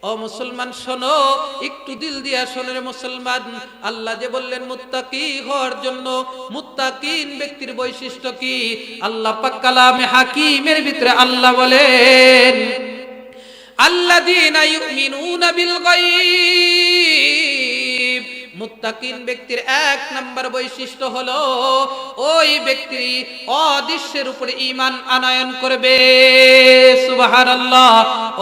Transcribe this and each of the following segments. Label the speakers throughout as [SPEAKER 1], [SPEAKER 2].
[SPEAKER 1] ও মুসলমান শোনো, একটু দিল দিয়া শোনো রে মুসলমান। আল্লাহ যে বললেন মুত্তাকি হওয়ার জন্য, মুত্তাকিন ব্যক্তির বৈশিষ্ট্য কি? আল্লাহ পাক কালামে হাকিমের ভিতরে আল্লাহ বলেন, আল্লাযীনা ইউমিনুনা বিল গায়ব। মুত্তাকিন ব্যক্তির এক নাম্বার বৈশিষ্ট্য হলো ওই ব্যক্তি অদৃশ্যের উপরে ঈমান আনয়ন করবে। সুবহানাল্লাহ।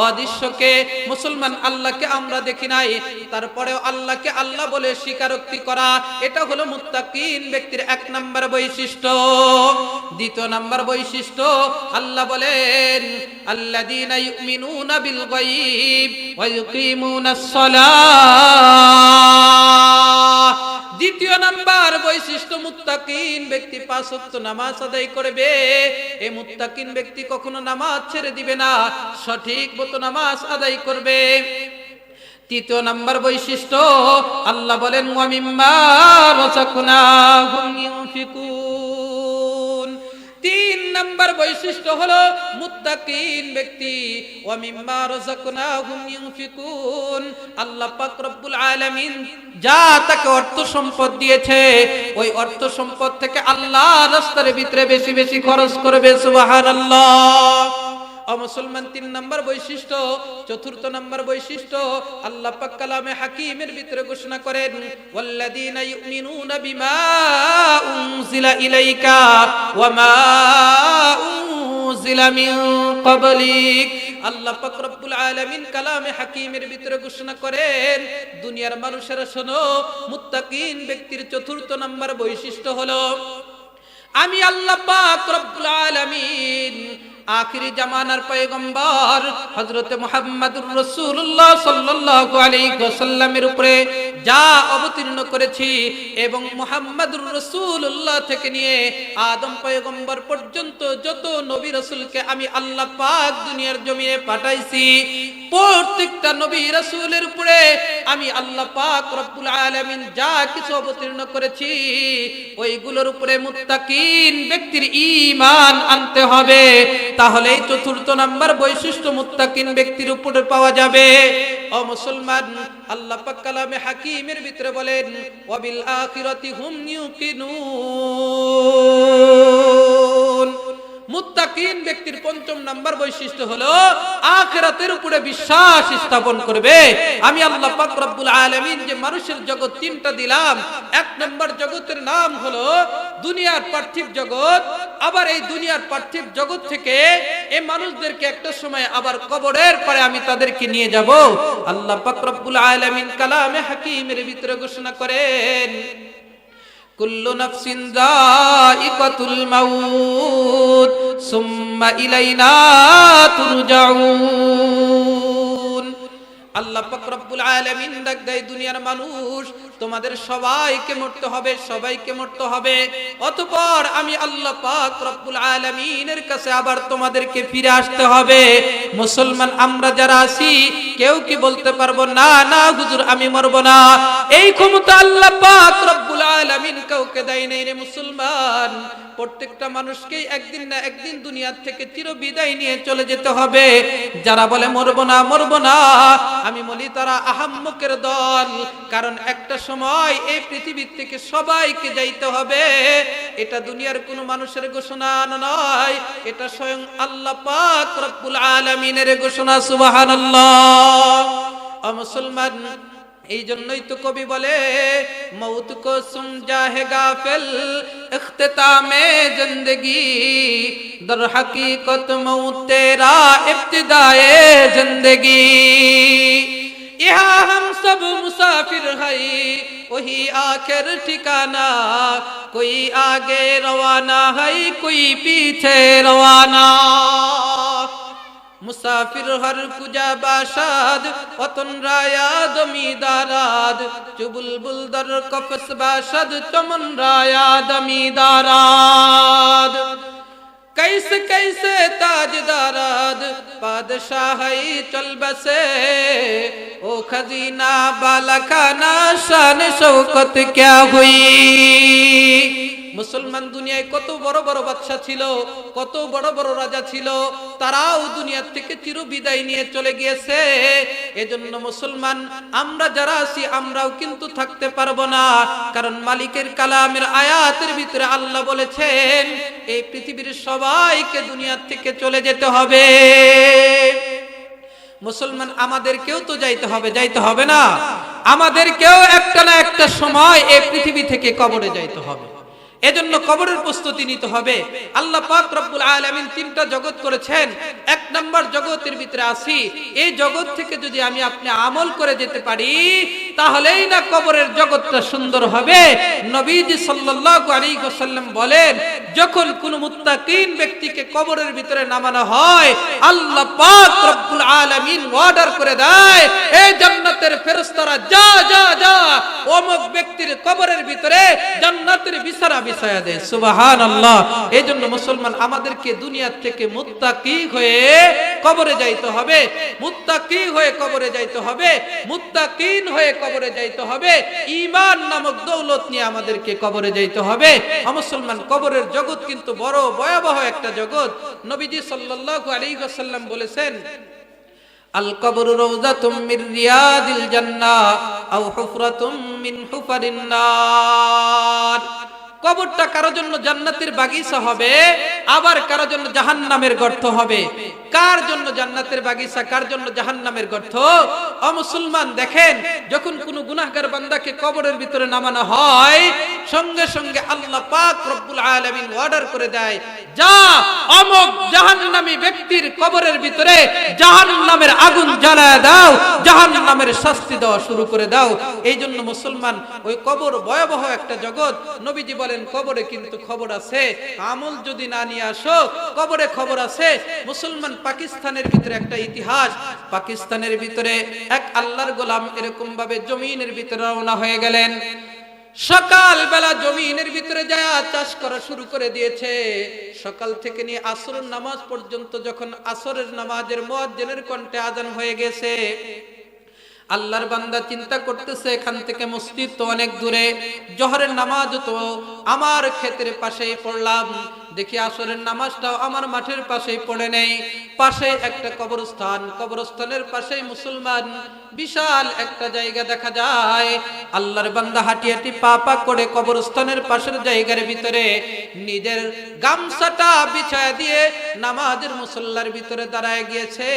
[SPEAKER 1] অদৃশ্যকে মুসলমান, আল্লাহকে আমরা দেখি নাই, তারপরেও আল্লাহকে আল্লাহ বলে স্বীকারোক্তি করা, এটা হলো মুত্তাকিন ব্যক্তির এক নাম্বার বৈশিষ্ট্য। দ্বিতীয় নাম্বার বৈশিষ্ট্য আল্লাহ বলেন, আল্লাযীনা ইউমিনুনা বিল গায়ব ওয়া ইউকিমুনাস সালাহ। দ্বিতীয় নাম্বার বৈশিষ্ট্য, মুত্তাকিন ব্যক্তি পাঁচ ওয়াক্ত নামাজ আদায় করবে। এই মুত্তাকিন ব্যক্তি কখনো নামাজ ছেড়ে দিবে না, সঠিক মতো নামাজ আদায় করবে। তৃতীয় নাম্বার বৈশিষ্ট্য আল্লাহ বলেন, ওয়া মিম্মা রাযাকনাহুম ইউনফিকুন। তিন নাম্বার বৈশিষ্ট্য হলো মুত্তাকিন ব্যক্তি ওয়া মিম্মা রাযাকনাহুম ইউনফিকুন। আল্লাহ পাক রব্বুল আলামিন যা তাকে অর্থ সম্পদ দিয়েছে, ওই অর্থ সম্পদ থেকে আল্লাহর রাস্তার ভিতরে বেশি বেশি খরচ করবে। সুবহানাল্লাহ। ও মুসলমান, তিন নাম্বার বৈশিষ্ট্য। চতুর্থ নাম্বার বৈশিষ্ট্য আল্লাহ পাক কালামে হাকিমের ভিতরে ঘোষণা করেন, ওয়াল্লাযীনা ইউমিনুনা বিমা উনজিলা ইলাইকা ওয়া মা উনজিলা মিন ক্বাবলিক। আল্লাহ পাক রব্বুল আলামিন কালামে হাকিমের ভিতরে ঘোষণা করেন, দুনিয়ার মানুষেরা শোনো, মুত্তাকিন ব্যক্তির চতুর্থ নাম্বার বৈশিষ্ট্য হলো, আমি আল্লাহ পাক রব্বুল আলামিন আখিরি জামানার পয়গম্বর হযরত মুহাম্মদুর রাসূলুল্লাহ সাল্লাল্লাহু আলাইহি ওয়াসাল্লামের উপরে যা অবতীর্ণ করেছি, এবং মুহাম্মদুর রাসূলুল্লাহ থেকে নিয়ে আদম পয়গম্বর পর্যন্ত যত নবী রাসূলকে আমি আল্লাহ পাক দুনিয়ার জমিনে পাঠাইছি, প্রত্যেকটা নবী রাসূলের উপরে আমি আল্লাহ পাক রব্বুল আলামিন যা কিছু অবতীর্ণ করেছি, ওইগুলোর উপরে মুত্তাকিন ব্যক্তির ঈমান আনতে হবে। তাহলে চতুর্থ নাম্বার বৈশিষ্ট্য মুত্তাকিন ব্যক্তির উপরে পাওয়া যাবে। ও মুসলমান, আল্লাহ পাক কালামে হাকিমের ভিতরে বলেন, ওয়া বিল আখিরাতি হুম ইউকিনুন। মুত্তাকিন ব্যক্তির পঞ্চম নাম্বার বৈশিষ্ট্য হলো আখিরাতের উপরে বিশ্বাস স্থাপন করবে। আমি আল্লাহ পাক রব্বুল আলামিন যে মানুষের জগৎ তিনটা দিলাম, এক নাম্বার জগতের নাম হলো দুনিয়ার পার্থিব জগৎ। আবার এই দুনিয়ার পার্থিব জগৎ থেকে এই মানুষদেরকে একটা সময় আবার কবরের পরে আমি তাদেরকে নিয়ে যাব। আল্লাহ পাক রব্বুল আলামিন কালামে হাকিমের ভিতরে ঘোষণা করেন, কুল্লু নাফসিন যায়িকাতুল মাউত সুম্মা ইলাইনা তুরজাউন। আল্লাহ পাক রব্বুল আলামিন ডাক দেয়, দুনিয়ার মানুষ, তোমাদের সবাইকে মরতে হবে, সবাইকে মরতে হবে, অতঃপর আমি আল্লাহ পাক রব্বুল আলামিনের কাছে আবার তোমাদেরকে ফিরে আসতে হবে। মুসলমান আমরা যারা আছি, কেউ কি বলতে পারবো না, না হুজুর আমি মরব না? এই ক্ষমতা আল্লাহ পাক রব্বুল আলামিন কাউকে দেয় নাই রে মুসলমান। প্রত্যেকটা মানুষকেই একদিন না একদিন দুনিয়া থেকে চিরবিদায় নিয়ে চলে যেতে হবে। যারা বলে মরব না মরব না, আমি বলি তারা আহাম্মকের দল। কারণ একটা সময় এই পৃথিবী থেকে সবাইকে যাইতে হবে। এটা দুনিয়ার কোনো মানুষের ঘোষণা নয়, এটা স্বয়ং আল্লাহ পাক রব্বুল আলামিনের ঘোষণা। সুবহানাল্লাহ। ও মুসলমান, এই জন্যই তো কবি বলে, মৌত কো সুন জাহে গাফিল ইখতিতামে জিंदगी দর হकीकत मौत तेरा इब्तिदाए जिंदगी। यहाँ हम सब मुसाफिर है, वही आखिर ठिकाना, कोई आगे रवाना है, कोई पीछे रवाना। মুসাফির হর কুজা বাসাদ অতন রায়া দমিদারাদ, চুবুলবুল দর কফস বাসাদ চমন রায়া দমিদারাদ। कैसे कैसे ताजदाराद बादशाह चल बसे, ओ खजीना बाला खाना शान शौकत क्या हुई। মুসলমান দুনিয়ায় কত বড় বড় বাদশা ছিল, কত বড় বড় রাজা ছিল, তারাও দুনিয়া থেকে চিরবিদায় নিয়ে চলে গিয়েছে। এজন্য মুসলমান আমরা যারা আছি আমরাও কিন্তু থাকতে পারবো না, কারণ মালিকের কালামের আয়াতের ভিতরে আল্লাহ বলেছেন এই পৃথিবীর সবাইকে দুনিয়া থেকে চলে যেতে হবে। মুসলমান আমাদেরকেও তো যাইতে হবে না? আমাদেরকেও একটা না একটা সময় এই পৃথিবী থেকে কবরে যাইতে হবে। এজন্য কবরের প্রস্তুতি নিতে হবে। আল্লাহ পাক রব্বুল আলামিন তিনটা জগৎ করেছেন। এক নাম্বার জগতের ভিতরে আছি, এই জগৎ থেকে যদি আমি আপনি আমল করে যেতে পারি তাহলেই না কবরের জগৎটা সুন্দর হবে। নবীজি সাল্লাল্লাহু আলাইহি ওয়াসাল্লাম বলেন, যখন কোন মুত্তাকিন ব্যক্তিকে কবরের ভিতরে নামানো হয় আল্লাহ পাক রব্বুল আলামিন অর্ডার করে দেয়, এই জান্নাতের ফেরেশতারা যা যা যা অমুক ব্যক্তির কবরের ভিতরে জান্নাতের বিছানা বিছায়া দেয়। সুবহানাল্লাহ। এজন্য মুসলমান আমাদেরকে দুনিয়া থেকে মুত্তাকি হয়ে কবরে যাইতে হবে, মুত্তাকি হয়ে কবরে যাইতে হবে, মুত্তাকিন হয়ে কবরে যাইতে হবে। ঈমান নামক দৌলত নিয়ে আমাদেরকে কবরে যাইতে হবে। মুসলমান কবরের জগৎ কিন্তু বড় ভয়াবহ একটা জগৎ। নবীজি সাল্লাল্লাহু আলাইহি ওয়াসাল্লাম বলেছেন, আল কবরু রাউযাতুম মির রিয়াদিল জান্নাহ আও হুফরাতুম মিন হুফারিন নার। কবরটা কারোর জন্য জান্নাতের বাগিচা হবে, আবার কারোর জন্য জাহান্নামের গর্ত হবে। কার জন্য জান্নাতের বাগিচা, কার জন্য জাহান্নামের গর্ত? ও মুসলমান দেখেন, যখন কোন গুনাহগার বান্দাকে কবরের ভিতরে নামানো হয় সঙ্গে সঙ্গে আল্লাহ পাক রব্বুল আলামিন অর্ডার করে দেয়, যা অমুক জাহান্নামী ব্যক্তির কবরের ভিতরে জাহান্নামের আগুন জ্বালায় দাও, জাহান্নামের শাস্তি দেওয়া শুরু করে দাও। এই জন্য মুসলমান ওই কবর ভয়াবহ একটা জগৎ। নবীজি বলেন কবরে কিন্তু খবর আছে, আমল যদি না নিয়ে আসো কবরে খবর আছে। মুসলমান পাকিস্তানের ভিতরে একটা ইতিহাস, পাকিস্তানের ভিতরে এক আল্লাহর গোলাম এরকম ভাবে জমিনের ভিতরে রওনা হয়ে গেলেন। সকাল বেলা জমিনের ভিতরে যায় চাষ করা শুরু করে দিয়েছে। সকাল থেকে নিয়ে আসরের নামাজ পর্যন্ত, যখন আসরের নামাজের মুয়াজ্জিনের কণ্ঠে আজান হয়ে গেছে, আল্লাহর বান্দা চিন্তা করতেছে এখান থেকে মসজিদ তো অনেক দূরে, জোহরের নামাজ তো আমার ক্ষেতের পাশেই পড়লাম, দেখি আসরের নামাজটাও আমার মাঠের পাশেই পড়ে নেই, পাশে একটা কবরস্থান, কবরস্থানের পাশেই মুসলমান বিশাল একটা জায়গা দেখা যায়। আল্লাহর বান্দা হাঁটি হাঁটি পা পা করে কবরস্থানের পাশের জায়গার ভিতরে নিজের গামছাটা বিছায় দিয়ে নামাজের মুসল্লার ভিতরে দাঁড়ায় গিয়েছে।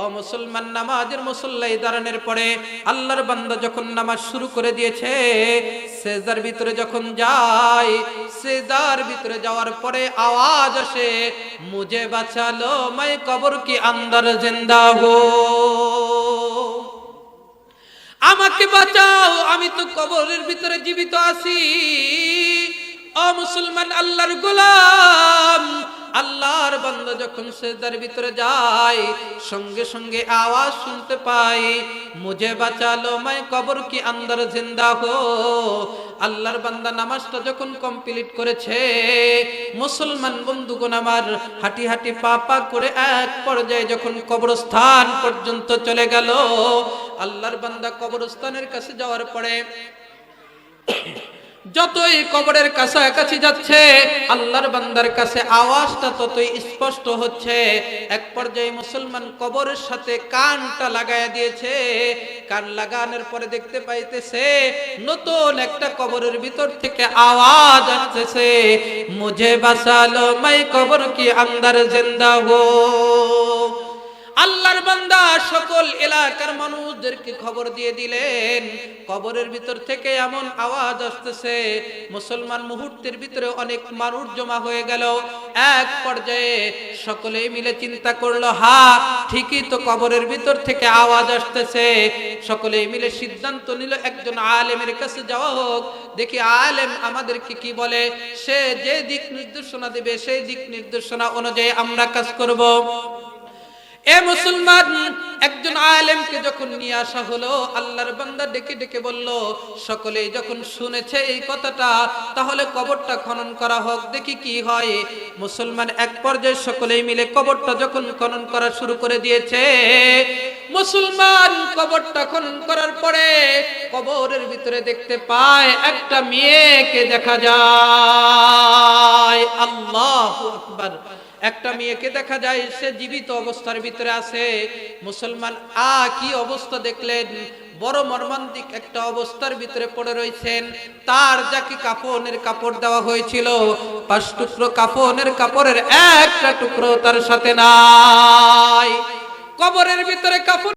[SPEAKER 1] ও মুসলমান, নামাজের মুসল্লায় দাঁড়ানোর পরে আল্লাহর বান্দা যখন নামাজ শুরু করে দিয়েছে, সেজদার ভিতরে যখন যায়, সেজদার ভিতরে যাওয়ার পরে আওয়াজ আসে, মুঝে বাঁচালো मैं কবর কি अंदर जिंदा हो, আমাকে বাঁচাও, আমি তো কবরের ভিতরে জীবিত আছি। ও মুসলমান, আল্লাহর গোলাম, আল্লাহর বান্দা যখন সিজদার ভিতরে যায় সঙ্গে সঙ্গে আওয়াজ শুনতে পাই, মুঝে বাঁচালো मैं কবর কি अंदर जिंदा हो। আল্লাহর বান্দা নামাজটা যখন কমপ্লিট করেছে, মুসলমান বন্ধুগণ আমার, হাঁটি হাঁটি পা পা করে এক পর্যায়ে যখন কবরস্থান পর্যন্ত চলে গেল, আল্লাহর বান্দা কবরস্থানের কাছে যাওয়ার পরে যতই কবরের কাছাকাছি যাচ্ছে আল্লাহর বান্দার কাছে আওয়াজটা ততই স্পষ্ট হচ্ছে। এক পর্যায়ে মুসলমান কবরের সাথে কানটা লাগায়া দিয়েছে, কান লাগানোর পরে দেখতে পাইতেছে নতুন একটা কবরের ভিতর থেকে আওয়াজ আসতেছে, মুঝে বাঁচালো मैं কবর কি अंदर जिंदा हो। আল্লাহর বান্দা সকল এলাকার মানুষদেরকে খবর দিয়ে দিলেন, কবরের ভিতর থেকে এমন আওয়াজ আসতেছে। মুসলমান মুহূর্তের ভিতরে অনেক মানুষ জমা হয়ে গেল। এক পর্যায়ে সকলেই মিলে চিন্তা করলো, হ্যাঁ ঠিকই তো, কবরের ভিতর থেকে আওয়াজ আসতেছে। সকলেই মিলে সিদ্ধান্ত নিল একজন আলেমের কাছে যাওয়া হোক, দেখি আলেম আমাদেরকে কি বলে, সে যে দিক নির্দেশনা দেবে সেই দিক নির্দেশনা অনুযায়ী আমরা কাজ করব। এ মুসলমান, একজন আলেমকে যখন নিয়ে আসা হলো, আল্লাহর বান্দা ডেকে ডেকে বলল, সকলেই যখন শুনেছে এই কথাটা, তাহলে কবরটা খনন করা হোক, দেখি কি হয়। মুসলমান এক পর্যায়ে সকলেই মিলে কবরটা যখন খনন করা শুরু করে দিয়েছে, মুসলমান কবরটা খনন করার পরে কবরের ভিতরে দেখতে পায় একটা মেয়েকে দেখা যায়। আল্লাহু আকবার। একটা মেয়েকে দেখা যায়, সে জীবিত অবস্থার ভিতরে আছে। মুসলমান কি অবস্থা দেখলেন! বড় মর্মান্তিক একটা অবস্থার ভিতরে পড়ে রয়েছেন। তার যাকে কাফনের কাপড় দেওয়া হয়েছিল, 5 টুকরো কাফনের কাপড়ের একটা টুকরো তার সাথে নাই। কবরের ভিতরে কাফন